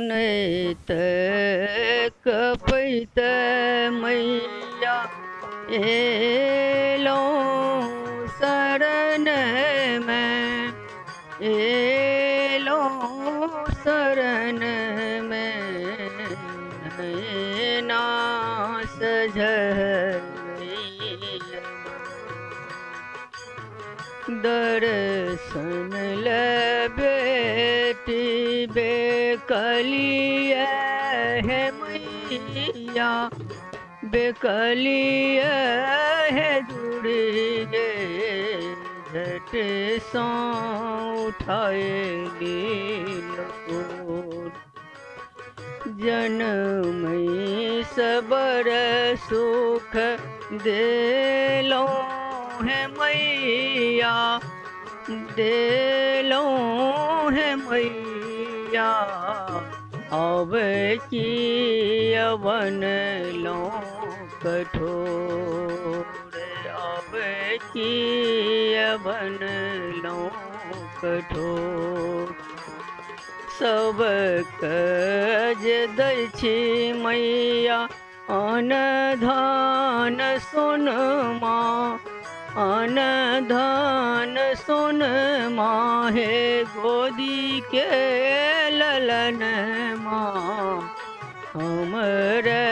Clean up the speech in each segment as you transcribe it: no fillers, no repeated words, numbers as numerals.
नैत कपैत मैया एलो शरण में, एलो शरण में नैना सजल दर्शन ले बेटी बेकलिए है मैया, बेकलिए है जुड़ी गे झट सौ उठाएगी जनमई सबर सुख देलो है मैया, देलो है मैया अब की अवन लो कठोर, अब की अवन लो कठोर सब कज दै छी मैया अन धान सोनमा, अन धान सोनमा हे गोदी के ललन माँ हमरे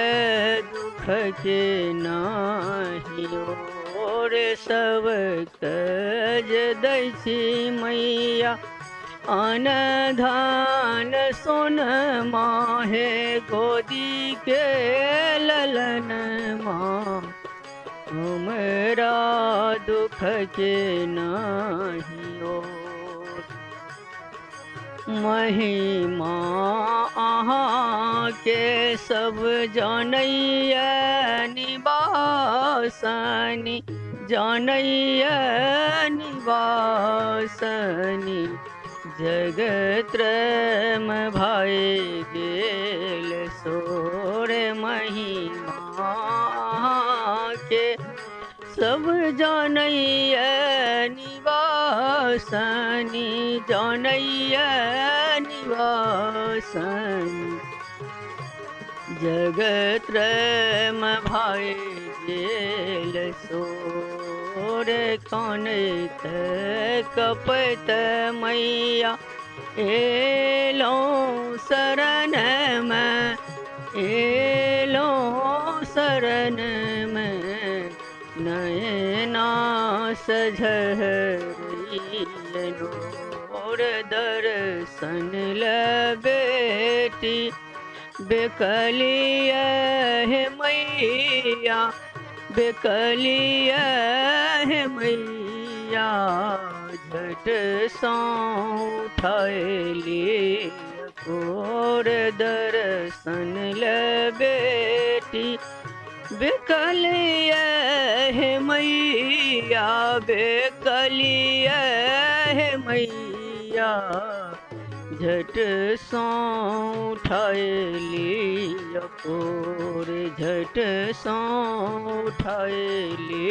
दुख के नाही और सब कज दै छी मैया अन धान सोनमा हे गोदी के ललन माँ हमरा दुख के नाही ओर। महिमा अहाँ के सब जानैया निवासनी, जानैया निवासनी जगत्रयम भाई गेल सोर महिमा के सब जानैया निवासनी, जानैया निवासनी जगत्रयम भाई गेल सोर कनैत कपैत मैया एलो शरण में, एलो शरण में नैना सजरियनो और दर्शन ले बेटी बेकलिए है मैया, बेकलिए है मैया झट सौ उठाएली और दर्शन ले बेटी बेकलिए है मैया, बेकलिए है मैया झट सौ उठाएली और झट सौ उठाएली।